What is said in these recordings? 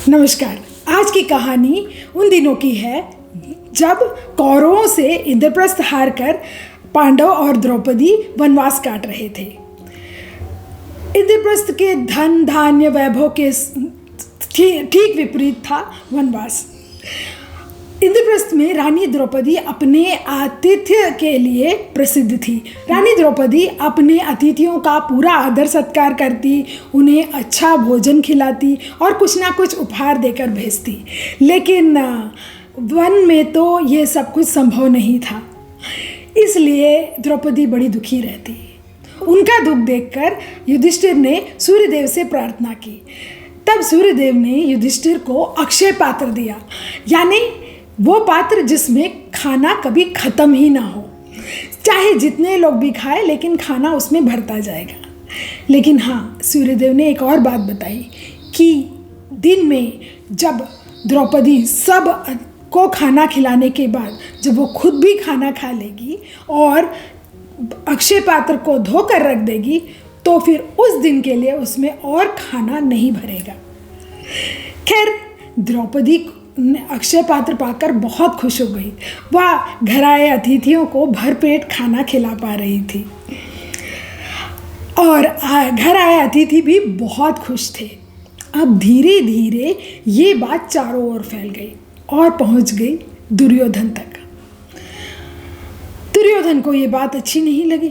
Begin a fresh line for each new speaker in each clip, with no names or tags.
नमस्कार। आज की कहानी उन दिनों की है जब कौरवों से इंद्रप्रस्थ हार कर पांडव और द्रौपदी वनवास काट रहे थे। इंद्रप्रस्थ के धन धान्य वैभव के ठीक विपरीत था वनवास। इंद्रप्रस्थ में रानी द्रौपदी अपने आतिथ्य के लिए प्रसिद्ध थी। रानी द्रौपदी अपने अतिथियों का पूरा आदर सत्कार करती, उन्हें अच्छा भोजन खिलाती और कुछ ना कुछ उपहार देकर भेजती। लेकिन वन में तो ये सब कुछ संभव नहीं था, इसलिए द्रौपदी बड़ी दुखी रहती। उनका दुख देखकर युधिष्ठिर ने सूर्यदेव से प्रार्थना की। तब सूर्यदेव ने युधिष्ठिर को अक्षय पात्र दिया, यानी वो पात्र जिसमें खाना कभी ख़त्म ही ना हो। चाहे जितने लोग भी खाए, लेकिन खाना उसमें भरता जाएगा। लेकिन हाँ, सूर्यदेव ने एक और बात बताई कि दिन में जब द्रौपदी सब को खाना खिलाने के बाद जब वो खुद भी खाना खा लेगी और अक्षय पात्र को धोकर रख देगी, तो फिर उस दिन के लिए उसमें और खाना नहीं भरेगा। खैर, द्रौपदी अक्षय पात्र पाकर बहुत खुश हो गई। वह घर आए अतिथियों को भरपेट खाना खिला पा रही थी और घर आए अतिथि भी बहुत खुश थे। अब धीरे धीरे ये बात चारों ओर फैल गई और पहुंच गई दुर्योधन तक। दुर्योधन को ये बात अच्छी नहीं लगी।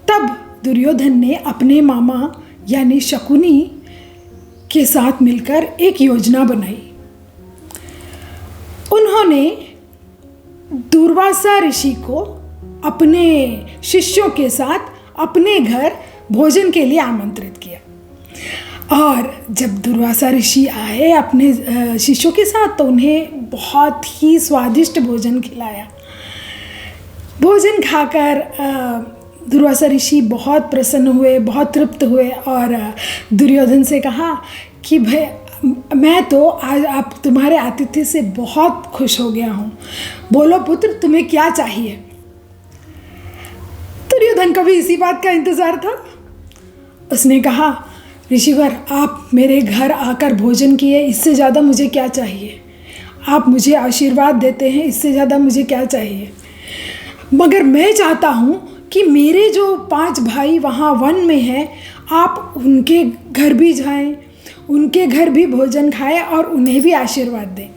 तब दुर्योधन ने अपने मामा यानी शकुनी के साथ मिलकर एक योजना बनाई। उन्होंने दुर्वासा ऋषि को अपने शिष्यों के साथ अपने घर भोजन के लिए आमंत्रित किया। और जब दुर्वासा ऋषि आए अपने शिष्यों के साथ, तो उन्हें बहुत ही स्वादिष्ट भोजन खिलाया। भोजन खाकर दुर्वासा ऋषि बहुत प्रसन्न हुए, बहुत तृप्त हुए और दुर्योधन से कहा कि भाई, मैं तो आज आप तुम्हारे आतिथ्य से बहुत खुश हो गया हूँ। बोलो पुत्र, तुम्हें क्या चाहिए? दुर्योधन को भी इसी बात का इंतज़ार था। उसने कहा, ऋषिवर, आप मेरे घर आकर भोजन किए, इससे ज़्यादा मुझे क्या चाहिए? आप मुझे आशीर्वाद देते हैं, इससे ज़्यादा मुझे क्या चाहिए? मगर मैं चाहता हूँ कि मेरे जो 5 भाई वहाँ वन में हैं, आप उनके घर भी जाएं, उनके घर भी भोजन खाएं और उन्हें भी आशीर्वाद दें।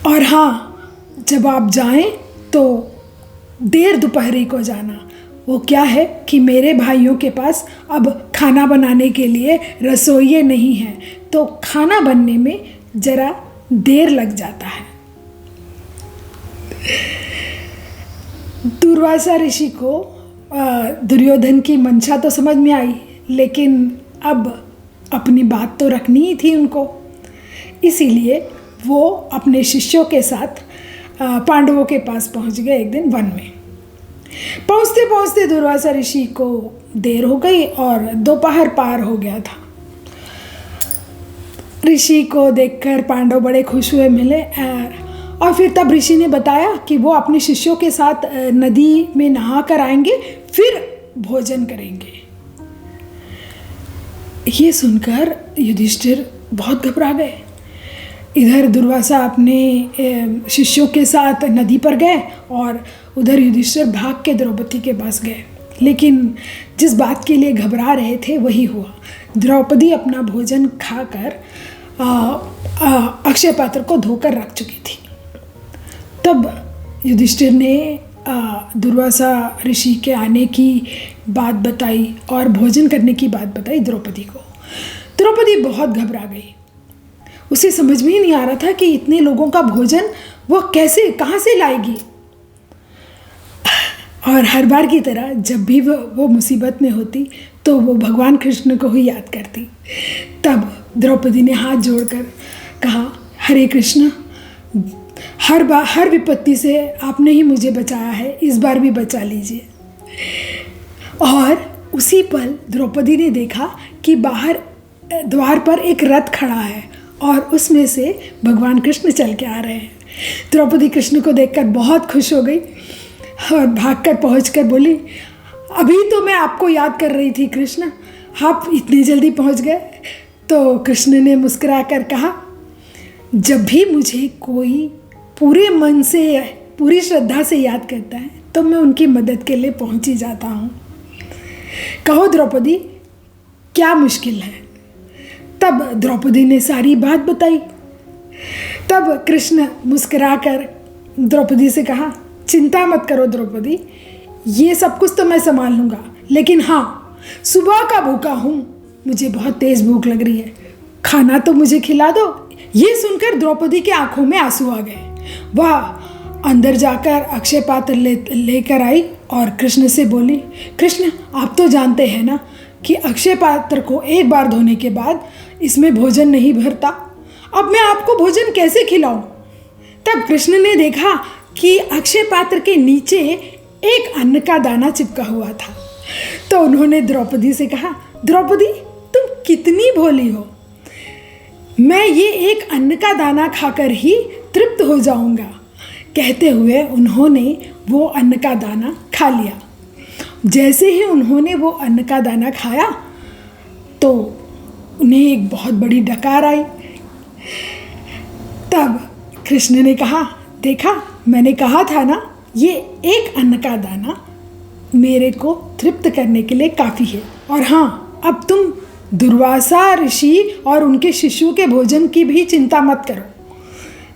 और हाँ, जब आप जाएं तो देर दोपहरी को जाना। वो क्या है कि मेरे भाइयों के पास अब खाना बनाने के लिए रसोइये नहीं हैं, तो खाना बनने में ज़रा देर लग जाता है। दुर्वासा ऋषि को दुर्योधन की मंशा तो समझ में आई, लेकिन अब अपनी बात तो रखनी ही थी उनको। इसीलिए वो अपने शिष्यों के साथ पांडवों के पास पहुंच गए एक दिन वन में। पहुंचते पहुंचते दुर्वासा ऋषि को देर हो गई और दोपहर पार हो गया था। ऋषि को देखकर पांडव बड़े खुश हुए मिले और फिर तब ऋषि ने बताया कि वो अपने शिष्यों के साथ नदी में नहा कर आएंगे, फिर भोजन करेंगे। ये सुनकर युधिष्ठिर बहुत घबरा गए। इधर दुर्वासा अपने शिष्यों के साथ नदी पर गए और उधर युधिष्ठिर भाग के द्रौपदी के पास गए। लेकिन जिस बात के लिए घबरा रहे थे वही हुआ। द्रौपदी अपना भोजन खाकर अक्षय पात्र को धोकर रख चुकी थी। तब युधिष्ठिर ने दुर्वासा ऋषि के आने की बात बताई और भोजन करने की बात बताई द्रौपदी को। द्रौपदी बहुत घबरा गई। उसे समझ में ही नहीं आ रहा था कि इतने लोगों का भोजन वो कैसे, कहाँ से लाएगी। और हर बार की तरह जब भी वो मुसीबत में होती तो वो भगवान कृष्ण को ही याद करती। तब द्रौपदी ने हाथ जोड़कर कहा, हरे कृष्ण, हर विपत्ति से आपने ही मुझे बचाया है, इस बार भी बचा लीजिए। और उसी पल द्रौपदी ने देखा कि बाहर द्वार पर एक रथ खड़ा है और उसमें से भगवान कृष्ण चल के आ रहे हैं। द्रौपदी कृष्ण को देखकर बहुत खुश हो गई और भागकर पहुंचकर बोली, अभी तो मैं आपको याद कर रही थी कृष्ण, आप इतनी जल्दी पहुंच गए? तो कृष्ण ने मुस्कुराकर कहा, जब भी मुझे कोई पूरे मन से, पूरी श्रद्धा से याद करता है तो मैं उनकी मदद के लिए पहुंच ही जाता हूँ। कहो द्रौपदी, क्या मुश्किल है? तब द्रौपदी ने सारी बात बताई। तब कृष्ण मुस्कुराकर द्रौपदी से कहा, चिंता मत करो द्रौपदी, ये सब कुछ तो मैं संभाल लूँगा, लेकिन हाँ, सुबह का भूखा हूँ, मुझे बहुत तेज़ भूख लग रही है, खाना तो मुझे खिला दो। ये सुनकर द्रौपदी के आंखों में आंसू आ गए। वह अंदर जाकर अक्षय पात्र लेकर आई और कृष्ण से बोली, कृष्ण, आप तो जानते हैं ना कि अक्षय पात्र को एक बार धोने के बाद इसमें भोजन नहीं भरता, अब मैं आपको भोजन कैसे खिलाऊं? तब कृष्ण ने देखा कि अक्षय पात्र के नीचे एक अन्न का दाना चिपका हुआ था। तो उन्होंने द्रौपदी से कहा, द्रौपदी, तुम कितनी भोली हो, मैं ये एक अन्न का दाना खाकर ही तृप्त हो जाऊंगा। कहते हुए उन्होंने वो अन्न का दाना खा लिया। जैसे ही उन्होंने वो अन्न का दाना खाया तो उन्हें एक बहुत बड़ी डकार आई। तब कृष्ण ने कहा, देखा, मैंने कहा था ना, ये एक अन्न का दाना मेरे को तृप्त करने के लिए काफ़ी है। और हाँ, अब तुम दुर्वासा ऋषि और उनके शिष्यों के भोजन की भी चिंता मत करो।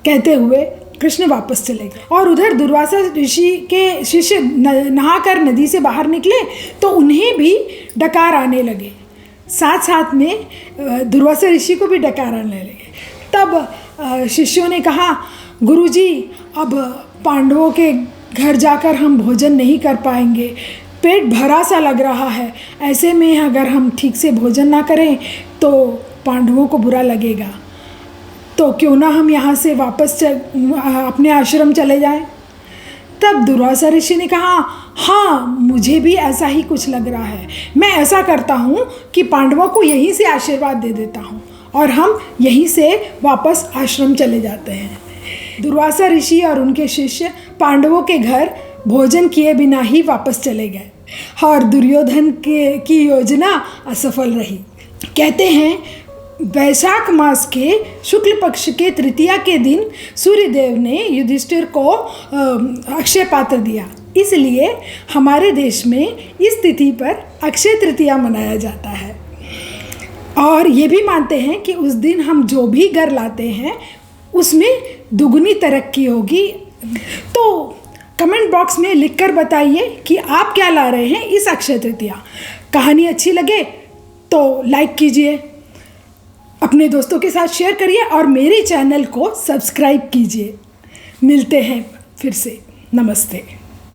कहते हुए कृष्ण वापस चले गए। और उधर दुर्वासा ऋषि के शिष्य नहाकर नदी से बाहर निकले तो उन्हें भी डकार आने लगे, साथ साथ में दुर्वासा ऋषि को भी डकार आने लगे। तब शिष्यों ने कहा, गुरुजी, अब पांडवों के घर जाकर हम भोजन नहीं कर पाएंगे, पेट भरा सा लग रहा है, ऐसे में अगर हम ठीक से भोजन ना करें तो पांडवों को बुरा लगेगा, तो क्यों ना हम यहाँ से वापस अपने आश्रम चले जाएं। तब दुर्वासा ऋषि ने कहा, हाँ, मुझे भी ऐसा ही कुछ लग रहा है, मैं ऐसा करता हूँ कि पांडवों को यहीं से आशीर्वाद दे देता हूँ और हम यहीं से वापस आश्रम चले जाते हैं। दुर्वासा ऋषि और उनके शिष्य पांडवों के घर भोजन किए बिना ही वापस चले गए और दुर्योधन की योजना असफल रही। कहते हैं, वैशाख मास के शुक्ल पक्ष के तृतीया के दिन सूर्यदेव ने युधिष्ठिर को अक्षय पात्र दिया, इसलिए हमारे देश में इस तिथि पर अक्षय तृतीया मनाया जाता है। और ये भी मानते हैं कि उस दिन हम जो भी घर लाते हैं उसमें दुगनी तरक्की होगी। तो कमेंट बॉक्स में लिखकर बताइए कि आप क्या ला रहे हैं इस अक्षय तृतीया। कहानी अच्छी लगे तो लाइक कीजिए, अपने दोस्तों के साथ शेयर करिए और मेरे चैनल को सब्सक्राइब कीजिए। मिलते हैं फिर से। नमस्ते।